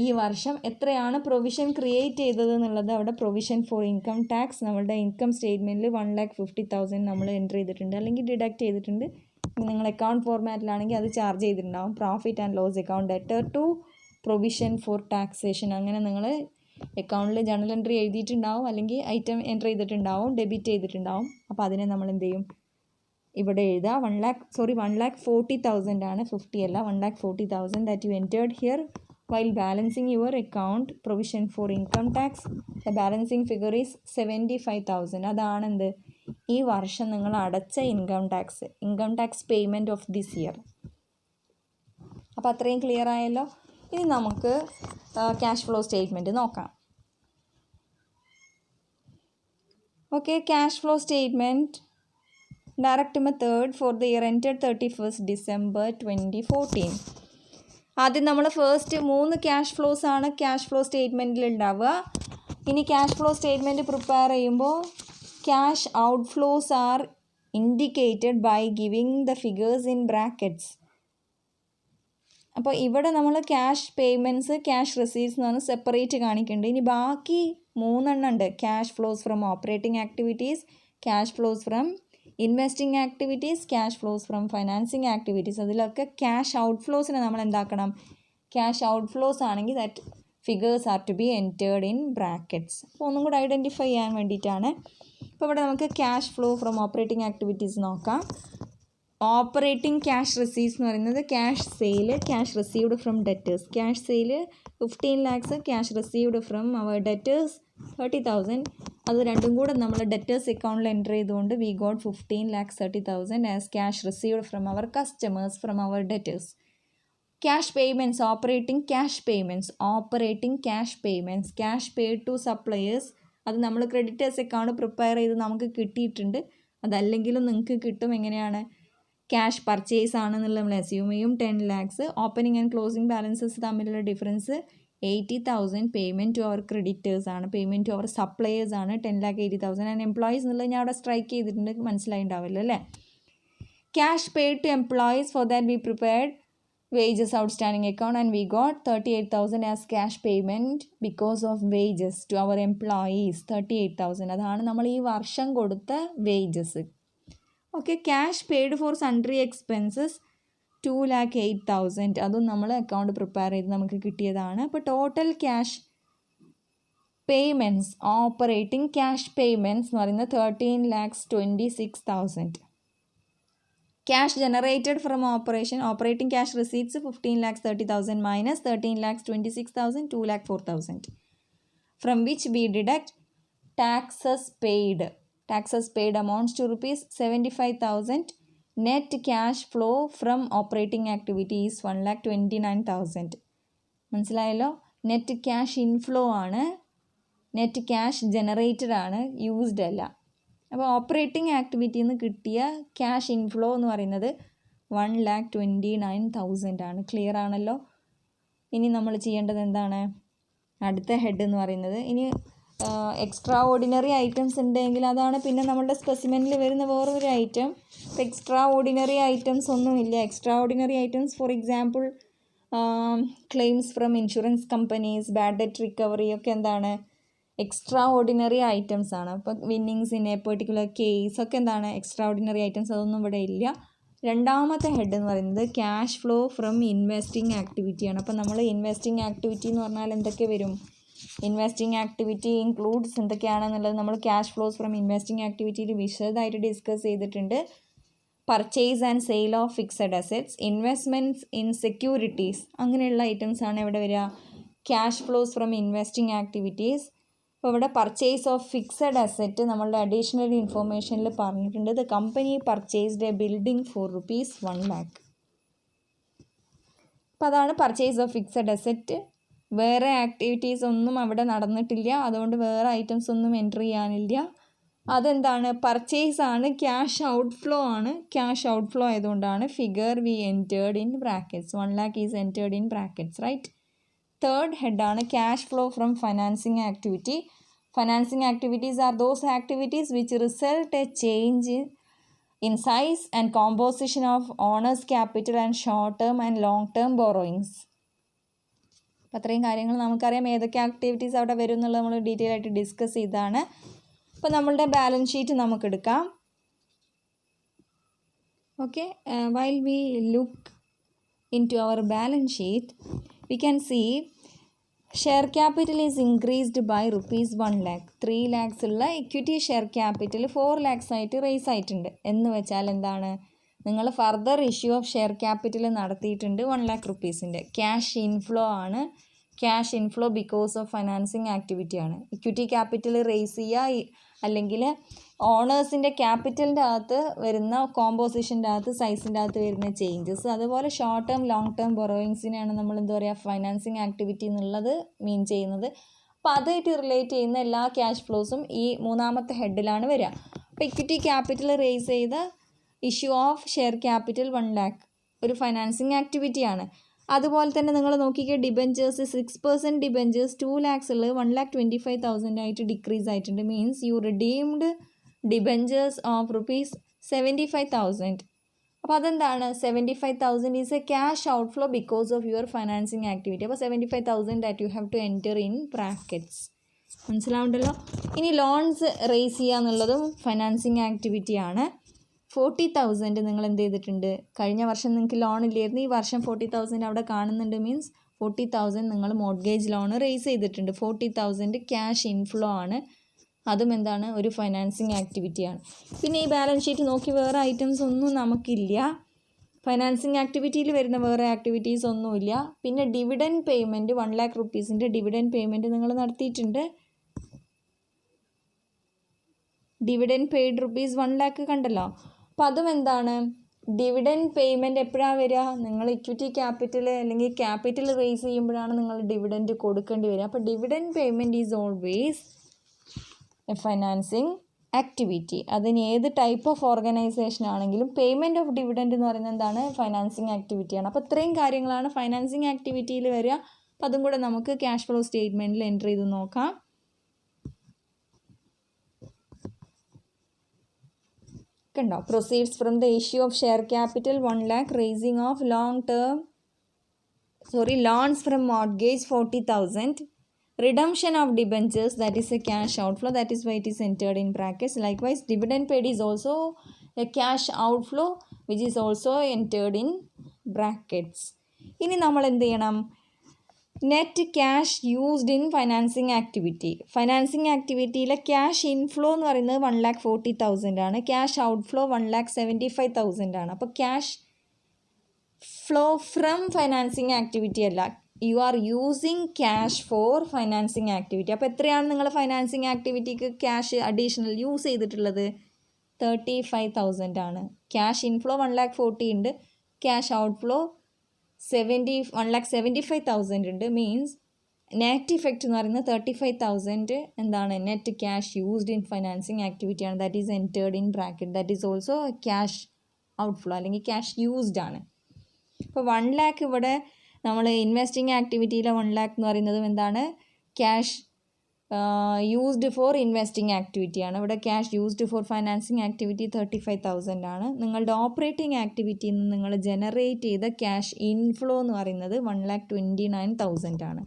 ഈ വർഷം എത്രയാണ് പ്രൊവിഷൻ ക്രിയേറ്റ് ചെയ്തത് എന്നുള്ളത് അവിടെ പ്രൊവിഷൻ ഫോർ ഇൻകം ടാക്സ് നമ്മളുടെ ഇൻകം സ്റ്റേറ്റ്മെൻറ്റിൽ 1,50,000 നമ്മൾ എൻ്റർ ചെയ്തിട്ടുണ്ട്, അല്ലെങ്കിൽ ഡിഡക്റ്റ് ചെയ്തിട്ടുണ്ട്. നിങ്ങൾ അക്കൗണ്ട് ഫോർമാറ്റിലാണെങ്കിൽ അത് ചാർജ് ചെയ്തിട്ടുണ്ടാവും. Profit and loss account debtor to provision for taxation അങ്ങനെ നിങ്ങൾ അക്കൗണ്ടിൽ ജേണൽ എൻട്രി എഴുതിയിട്ടുണ്ടാവും, അല്ലെങ്കിൽ ഐറ്റം എൻ്റർ ചെയ്തിട്ടുണ്ടാവും, ഡെബിറ്റ് ചെയ്തിട്ടുണ്ടാവും. അപ്പോൾ അതിനെ നമ്മൾ എന്ത് ചെയ്യും? ഇവിടെ എഴുതുക 1,40,000 ആണ്, 50 അല്ല, 1,40,000 that you entered here while balancing your account provision for income tax. The balancing figure is 75,000. അതാണ് എന്ത്? ഈ വർഷം നിങ്ങൾ അടച്ച income tax payment of this year. അപ്പോൾ അത്രയും ക്ലിയർ ആയല്ലോ. ഇനി നമുക്ക് ക്യാഷ് ഫ്ലോ സ്റ്റേറ്റ്മെൻറ്റ് നോക്കാം. Okay, cash flow statement direct method for the year entered 31st December 2014. ആദ്യം നമ്മൾ ഫസ്റ്റ് 3 ക്യാഷ് ഫ്ലോസ് ആണ് ക്യാഷ് ഫ്ലോ സ്റ്റേറ്റ്മെൻറ്റിൽ ഉണ്ടാവുക. ഇനി ക്യാഷ് ഫ്ലോ സ്റ്റേറ്റ്മെൻറ്റ് പ്രിപ്പയർ ചെയ്യുമ്പോൾ cash outflows are indicated by giving the figures in brackets. അപ്പോൾ ഇവിടെ നമ്മൾ ക്യാഷ് പേയ്മെൻറ്റ്സ്, ക്യാഷ് റെസീറ്റ്സ് എന്ന് പറഞ്ഞാൽ സെപ്പറേറ്റ് കാണിക്കുന്നുണ്ട്. ഇനി ബാക്കി 3 എണ്ണം ഉണ്ട്. Cash flows from operating activities, cash flows from investing activities, cash flows from financing activities. അതിലൊക്കെ ക്യാഷ് ഔട്ട്ഫ്ലോസിനെ നമ്മൾ എന്താക്കണം? ക്യാഷ് ഔട്ട്ഫ്ലോസ് ആണെങ്കിൽ that figures are to be entered in brackets. അപ്പോൾ ഒന്നും കൂടെ ഐഡൻറ്റിഫൈ ചെയ്യാൻ വേണ്ടിയിട്ടാണ്. അപ്പോൾ ഇവിടെ നമുക്ക് cash flow from operating activities നോക്കാം. ഓപ്പറേറ്റിംഗ് ക്യാഷ് റെസീവ്സ് എന്ന് പറയുന്നത് cash sale, cash received from debtors. Cash sale 15 lakhs, cash received from our debtors 30,000. അത് രണ്ടും കൂടെ നമ്മൾ ഡെറ്റേഴ്സ് അക്കൗണ്ടിൽ എൻ്റർ ചെയ്തുകൊണ്ട് we got 15,30,000 as cash received from our customers from our debtors. Cash payments, operating cash payments, cash paid to suppliers. അത് നമ്മൾ creditors account prepare ചെയ്ത് നമുക്ക് കിട്ടിയിട്ടുണ്ട്. അതല്ലെങ്കിലും നിങ്ങൾക്ക് കിട്ടും. എങ്ങനെയാണ്? ക്യാഷ് പർച്ചേസ് ആണെന്നുള്ള നമ്മൾ അസ്യൂം ചെയ്യും. 10 lakhs. Opening and closing balances തമ്മിലുള്ള difference 80,000 payment to our creditors ആണ്, പേയ്മെൻറ്റ് ടു അവർ സപ്ലയേഴ്സ് ആണ്. 10,80,000 ആൻഡ് എംപ്ലോയീസ് എന്നുള്ളത് ഞാൻ അവിടെ സ്ട്രൈക്ക് ചെയ്തിട്ടുണ്ട്, മനസ്സിലായിട്ടുണ്ടാവില്ല അല്ലേ? Cash paid to employees, for that we prepared wages outstanding account and we got 38,000 as cash payment because of wages to our employees. 38,000 അതാണ് നമ്മൾ ഈ വർഷം കൊടുത്ത wages. Okay, cash paid four sundry expenses 2,08,000. അതും നമ്മൾ അക്കൗണ്ട് പ്രിപ്പയർ ചെയ്ത് നമുക്ക് കിട്ടിയതാണ്. അപ്പോൾ total cash payments, operating cash payments എന്ന് പറയുന്നത് 13,26,000. Cash generated from operating cash receipts 15,30,000 minus 13,26,000, 2,04,000. From which we deduct taxes paid. Taxes paid amounts to rupees 75,000. Net cash flow from operating activities 1,29,000. മനസ്സിലായല്ലോ? Net cash inflow ആണ്, net cash generated ആണ്, used അല്ല. അപ്പോൾ operating ആക്ടിവിറ്റിയിൽ നിന്ന് കിട്ടിയ cash inflow എന്ന് പറയുന്നത് 1,29,000 ആണ്. ക്ലിയർ ആണല്ലോ? ഇനി നമ്മൾ ചെയ്യേണ്ടത് എന്താണ്? അടുത്ത ഹെഡ് എന്ന് പറയുന്നത്, ഇനി എക്സ്ട്രാ ഓർഡിനറി ഐറ്റംസ് ഉണ്ടെങ്കിൽ അതാണ് പിന്നെ നമ്മളുടെ സ്പെസിമെനിൽ വരുന്ന വേറൊരു ഐറ്റം. ഇപ്പോൾ എക്സ്ട്രാ ഓർഡിനറി ഐറ്റംസ് ഒന്നുമില്ല. Extra ordinary items for example claims from insurance companies, bad debt recovery ഒക്കെ എന്താണ്? എക്സ്ട്രാ ഓർഡിനറി ഐറ്റംസ് ആണ്. അപ്പോൾ winnings in A particular case ഒക്കെ എന്താണ്? Extra ordinary items. അതൊന്നും ഇവിടെ ഇല്ല. രണ്ടാമത്തെ ഹെഡ് എന്ന് പറയുന്നത് ക്യാഷ് ഫ്ലോ ഫ്രം ഇൻവെസ്റ്റിംഗ് ആക്ടിവിറ്റിയാണ്. അപ്പോൾ നമ്മൾ ഇൻവെസ്റ്റിംഗ് ആക്ടിവിറ്റി എന്ന് പറഞ്ഞാൽ എന്തൊക്കെ വരും? ഇൻവെസ്റ്റിംഗ് ആക്ടിവിറ്റി ഇൻക്ലൂഡ്സ് എന്തൊക്കെയാണെന്നുള്ളത് നമ്മൾ ക്യാഷ് ഫ്ലോസ് ഫ്രം ഇൻവെസ്റ്റിംഗ് ആക്ടിവിറ്റിയിൽ വിശദമായിട്ട് ഡിസ്കസ് ചെയ്തിട്ടുണ്ട്. Purchase and sale of fixed assets, investments in securities, അങ്ങനെയുള്ള ഐറ്റംസ് ആണ് എവിടെ വരിക? Cash flows from investing activities. അപ്പോൾ ഇവിടെ പർച്ചേസ് ഓഫ് ഫിക്സഡ് അസെറ്റ് നമ്മളുടെ അഡീഷണൽ ഇൻഫോർമേഷനിൽ പറഞ്ഞിട്ടുണ്ട്. The company purchased a building for rupees 1 lakh. അപ്പോൾ അതാണ് പർച്ചേസ് ഓഫ് ഫിക്സഡ് അസെറ്റ്. വേറെ ആക്ടിവിറ്റീസ് ഒന്നും അവിടെ നടന്നിട്ടില്ല, അതുകൊണ്ട് വേറെ ഐറ്റംസ് ഒന്നും എൻറ്റർ ചെയ്യാനില്ല. അതെന്താണ്? പർച്ചേസ് ആണ്, ക്യാഷ് ഔട്ട്ഫ്ലോ ആണ്. ക്യാഷ് ഔട്ട്ഫ്ലോ ആയതുകൊണ്ടാണ് figure we entered in brackets. 1 lakh is entered in brackets, right? Third ഹെഡാണ് cash flow from financing activity. Financing activities are those activities which result a change in size and composition of owner's capital and short term and long term borrowings. അപ്പോൾ അത്രയും കാര്യങ്ങൾ നമുക്കറിയാം. ഏതൊക്കെ activities അവിടെ വരും എന്നുള്ളത് നമ്മൾ ഡീറ്റെയിൽ ആയിട്ട് ഡിസ്കസ് ചെയ്താണ്. അപ്പോൾ നമ്മളുടെ ബാലൻസ് ഷീറ്റ് നമുക്കെടുക്കാം. Okay, while we look into our balance sheet, we can see share capital is increased by rupees 1 lakh. 3 lakhs ഉള്ള ഇക്വിറ്റി ഷെയർ ക്യാപിറ്റൽ 4 lakhs ആയിട്ട് റേസ് ആയിട്ടുണ്ട്. എന്ന് വെച്ചാൽ എന്താണ്? നിങ്ങൾ further issue of share capital നടത്തിയിട്ടുണ്ട് 1 lakh rupeesൻ്റെ. ക്യാഷ് ഇൻഫ്ലോ ആണ്. Cash inflow because of financing activity ആണ്. ഇക്വിറ്റി ക്യാപിറ്റൽ റേസ് ചെയ്യുക, അല്ലെങ്കിൽ ഓണേഴ്സിൻ്റെ ക്യാപിറ്റലിൻ്റെ അകത്ത് വരുന്ന കോമ്പോസിഷൻ്റെ അകത്ത്, സൈസിൻ്റെ അകത്ത് വരുന്ന ചേഞ്ചസ്. അതുപോലെ ഷോർട്ട് ടേം ലോങ് ടേം ബൊറോയിങ്സിനെയാണ് നമ്മൾ എന്താ പറയുക? ഫൈനാൻസിങ് ആക്ടിവിറ്റി എന്നുള്ളത് മീൻ ചെയ്യുന്നത്. അപ്പോൾ അതായിട്ട് റിലേറ്റ് ചെയ്യുന്ന എല്ലാ ക്യാഷ് ഫ്ലോസും ഈ മൂന്നാമത്തെ ഹെഡിലാണ് വരിക. അപ്പോൾ ഇക്വിറ്റി ക്യാപിറ്റൽ റേസ് ചെയ്ത issue of share capital 1 lakh ഒരു ഫൈനാൻസിങ് ആക്ടിവിറ്റിയാണ്. അതുപോലെ തന്നെ നിങ്ങൾ നോക്കിക്കുക, ഡിബഞ്ചേഴ്സ് 6% ഡിബഞ്ചേഴ്സ് 2 lakhs ഉള്ളത് 1,25,000 ആയിട്ട് ഡിക്രീസ് ആയിട്ടുണ്ട്. Means you redeemed debentures of ₹75,000. അപ്പോൾ അതെന്താണ്? 75,000 is a cash outflow because of your financing activity. അപ്പോൾ 75,000 that you have to enter in brackets. മനസ്സിലാവുണ്ടല്ലോ. ഇനി ലോൺസ് റേസ് ചെയ്യുക എന്നുള്ളതും ഫൈനാൻസിങ് ആക്ടിവിറ്റിയാണ്. 40,000 നിങ്ങൾ എന്ത് ചെയ്തിട്ടുണ്ട്? കഴിഞ്ഞ വർഷം നിങ്ങൾക്ക് ലോൺ ഇല്ലായിരുന്നു, ഈ വർഷം 40,000 അവിടെ കാണുന്നുണ്ട്. മീൻസ് 40,000 നിങ്ങൾ മോർഗേജ് ലോൺ റേസ് ചെയ്തിട്ടുണ്ട്. 40,000 ക്യാഷ് ഇൻഫ്ലോ ആണ്. അതും എന്താണ്? ഒരു ഫൈനാൻസിങ് ആക്ടിവിറ്റിയാണ്. പിന്നെ ഈ ബാലൻസ് ഷീറ്റ് നോക്കി വേറെ ഐറ്റംസ് ഒന്നും നമുക്കില്ല. ഫൈനാൻസിങ് ആക്ടിവിറ്റിയിൽ വരുന്ന വേറെ ആക്ടിവിറ്റീസ് ഒന്നുമില്ല. പിന്നെ dividend payment 1 lakh rupees dividend payment നിങ്ങൾ നടത്തിയിട്ടുണ്ട്. ഡിവിഡൻഡ് പെയ്ഡ് ₹1 lakh കണ്ടല്ലോ. അപ്പോൾ അതും എന്താണ്? ഡിവിഡൻഡ് പേയ്മെൻറ്റ് എപ്പോഴാണ് വരിക? നിങ്ങൾ ഇക്വിറ്റി ക്യാപിറ്റൽ അല്ലെങ്കിൽ ക്യാപിറ്റൽ റേസ് ചെയ്യുമ്പോഴാണ് നിങ്ങൾ ഡിവിഡൻഡ് കൊടുക്കേണ്ടി വരിക. അപ്പോൾ dividend payment is always A financing activity. അതിന് ഏത് ടൈപ്പ് ഓഫ് ഓർഗനൈസേഷൻ ആണെങ്കിലും പേയ്മെൻറ്റ് ഓഫ് ഡിവിഡൻഡ് എന്ന് പറയുന്നത് എന്താണ്? ഫൈനാൻസിങ് ആക്ടിവിറ്റിയാണ്. അപ്പോൾ ഇത്രയും കാര്യങ്ങളാണ് ഫൈനാൻസിങ് ആക്ടിവിറ്റിയിൽ വരിക. അപ്പോൾ അതും കൂടെ നമുക്ക് ക്യാഷ് ഫ്ലോ സ്റ്റേറ്റ്മെൻറ്റിൽ എൻ്റർ ചെയ്ത് നോക്കാം. കണ്ടോ? Proceeds from the issue of share capital 1 lakh, racing of loans from mortgage 40,000, redemption of debentures, that is a cash outflow, that is why it is entered in brackets. Likewise, dividend paid is also a cash outflow which is also entered in brackets. ഇനി നമ്മൾ എന്ത് ചെയ്യണം? Net cash used in financing activity. Financing ആക്ടിവിറ്റിയിലെ cash inflow എന്ന് പറയുന്നത് 1,40,000 ആണ്. Cash outflow 1,75,000 ആണ്. അപ്പോൾ cash flow from financing activity അല്ല, you are using cash for financing activity. അപ്പോൾ എത്രയാണ് നിങ്ങൾ ഫൈനാൻസിങ് ആക്ടിവിറ്റിക്ക് ക്യാഷ് അഡീഷണൽ യൂസ് ചെയ്തിട്ടുള്ളത്? 35,000 ആണ്. ക്യാഷ് ഇൻഫ്ലോ 1,40,000 ഉണ്ട്, ക്യാഷ് ഔട്ട്ഫ്ലോ 1,75,000 ഉണ്ട്. മീൻസ് നെറ്റ് ഇഫക്റ്റ് എന്ന് പറയുന്നത് 35,000 എന്താണ്? Net cash used in financing ആക്ടിവിറ്റിയാണ്. That is entered in bracket. That is also cash outflow അല്ലെങ്കിൽ ക്യാഷ് യൂസ്ഡ് ആണ്. ഇപ്പോൾ 1 lakh ഇവിടെ നമ്മൾ ഇൻവെസ്റ്റിംഗ് ആക്ടിവിറ്റിയിലെ 1 lakh എന്ന് പറയുന്നതും എന്താണ്? ക്യാഷ് യൂസ്ഡ് ഫോർ ഇൻവെസ്റ്റിംഗ് ആക്ടിവിറ്റിയാണ്. ഇവിടെ cash used for financing activity 35,000 ആണ്. നിങ്ങളുടെ ഓപ്പറേറ്റിംഗ് ആക്ടിവിറ്റിയിൽ നിന്ന് നിങ്ങൾ ജനറേറ്റ് ചെയ്ത ക്യാഷ് ഇൻഫ്ലോ എന്ന് പറയുന്നത് 1,29,000 ആണ്.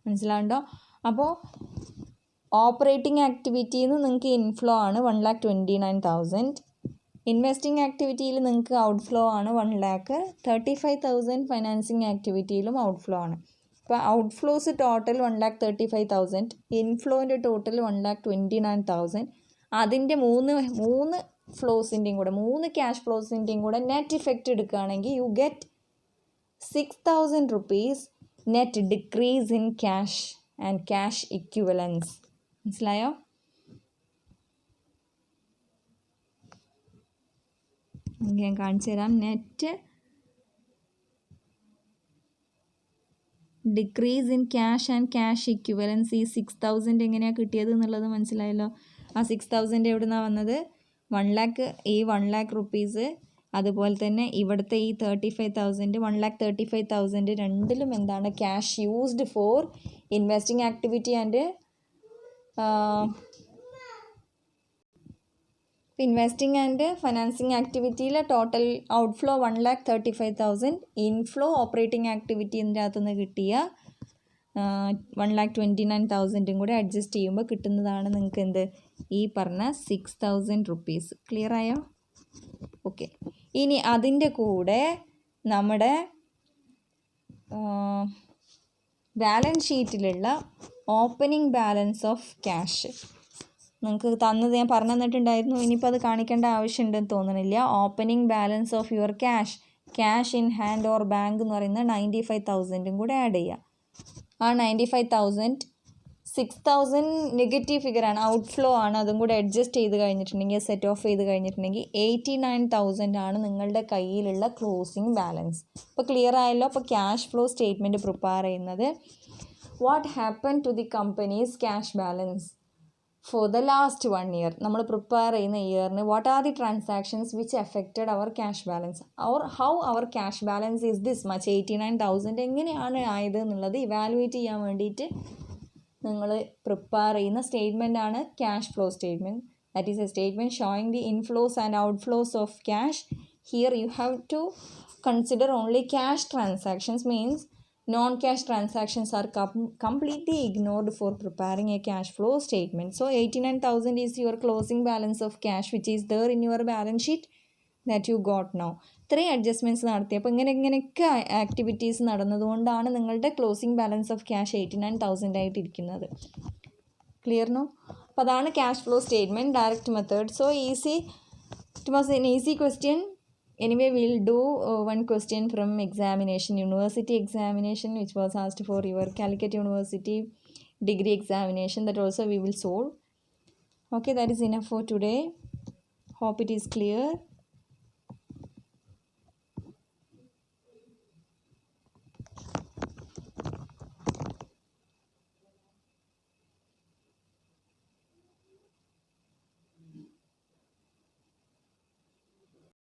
മനസ്സിലാവുണ്ടോ? അപ്പോൾ ഓപ്പറേറ്റിംഗ് ആക്ടിവിറ്റിയിൽ നിന്ന് നിങ്ങൾക്ക് ഇൻഫ്ലോ ആണ് 1,29,000. ഇൻവെസ്റ്റിംഗ് ആക്ടിവിറ്റിയിൽ നിങ്ങൾക്ക് ഔട്ട്ഫ്ലോ ആണ് 1 lakh. 35,000 ഫൈനാൻസിങ് ആക്ടിവിറ്റിയിലും ഔട്ട്ഫ്ലോ ആണ്. അപ്പോൾ ഔട്ട്ഫ്ലോസ് ടോട്ടൽ 1,35,000, ഇൻഫ്ലോൻ്റെ ടോട്ടൽ 1,29,000. അതിൻ്റെ മൂന്ന് ഫ്ലോസിൻ്റെയും കൂടെ 3 ക്യാഷ് ഫ്ലോസിൻ്റെയും കൂടെ നെറ്റ് ഇഫക്റ്റ് എടുക്കുകയാണെങ്കിൽ you get 6,000 rupees net decrease in cash and cash equivalence. മനസ്സിലായോ? ഞാൻ കാണിച്ചു തരാം. Net decrease in cash and cash equivalence. ഈ 6,000 എങ്ങനെയാണ് കിട്ടിയത് എന്നുള്ളത് മനസ്സിലായല്ലോ. ആ 6,000 എവിടെ നിന്നാണ് വന്നത്? 1 lakh, ഈ 1 lakh rupees, അതുപോലെ തന്നെ ഇവിടുത്തെ ഈ 35,000, 1,35,000 രണ്ടിലും എന്താണ്? Cash used for investing activity and investing and financing ആക്ടിവിറ്റിയിലെ ടോട്ടൽ ഔട്ട്ഫ്ലോ 1,35,000, ഇൻഫ്ലോ ഓപ്പറേറ്റിംഗ് ആക്ടിവിറ്റീൻ്റെ അകത്തുനിന്ന് കിട്ടിയ 1,29,000 കൂടെ അഡ്ജസ്റ്റ് ചെയ്യുമ്പോൾ കിട്ടുന്നതാണ് നിങ്ങൾക്ക് എന്ത്? ഈ പറഞ്ഞ 6,000 rupees. ക്ലിയർ ആയോ? ഓക്കെ. ഇനി അതിൻ്റെ കൂടെ നമ്മുടെ ബാലൻസ് ഷീറ്റിലുള്ള ഓപ്പണിംഗ് ബാലൻസ് ഓഫ് ക്യാഷ് നിങ്ങൾക്ക് തന്നത് ഞാൻ പറഞ്ഞു തന്നിട്ടുണ്ടായിരുന്നു. ഇനിയിപ്പോൾ അത് കാണിക്കേണ്ട ആവശ്യമുണ്ടെന്ന് തോന്നണില്ല. Opening balance of your cash in hand or bank എന്ന് പറയുന്നത് 95,000 കൂടെ ആഡ് ചെയ്യുക. ആ 95,000 6,000 നെഗറ്റീവ് ഫിഗറാണ്, ഔട്ട്ഫ്ലോ ആണ്. അതും കൂടെ അഡ്ജസ്റ്റ് ചെയ്ത് കഴിഞ്ഞിട്ടുണ്ടെങ്കിൽ, സെറ്റ് ഓഫ് ചെയ്ത് കഴിഞ്ഞിട്ടുണ്ടെങ്കിൽ 89,000 ആണ് നിങ്ങളുടെ കയ്യിലുള്ള ക്ലോസിംഗ് ബാലൻസ്. ഇപ്പോൾ ക്ലിയർ ആയല്ലോ. അപ്പോൾ ക്യാഷ് ഫ്ലോ സ്റ്റേറ്റ്മെൻറ്റ് പ്രിപ്പയർ ചെയ്യുന്നത് what happen to the company's cash balance for the last 1 year. നമ്മൾ പ്രിപ്പയർ ചെയ്യുന്ന ഇയറിന് what are the transactions which affected our cash balance or how our cash balance is this much 89,000 എങ്ങനെയാണ് ആയത് എന്നുള്ളത് evaluate ചെയ്യാൻ വേണ്ടിയിട്ട് നിങ്ങൾ പ്രിപ്പയർ ചെയ്യുന്ന സ്റ്റേറ്റ്മെൻറ്റാണ് cash flow statement. That is a statement showing the inflows and outflows of cash. Here you have to consider only cash transactions, means non-cash transactions are completely ignored for preparing a cash flow statement. So 89,000 is your closing balance of cash which is there in your balance sheet that you got now. 3 adjustments നടത്തി. അപ്പോൾ ഇങ്ങനെയൊക്കെ activities നടന്നതുകൊണ്ടാണ് നിങ്ങളുടെ closing balance of cash 89,000 ആയിട്ടിരിക്കുന്നത്. Clear no? അപ്പോൾ അതാണ് cash flow statement direct method. So easy, it was an easy question. Anyway, we'll do one question from university examination which was asked for your Calicut University degree examination, that also we will solve. Okay, that is enough for today. Hope it is clear.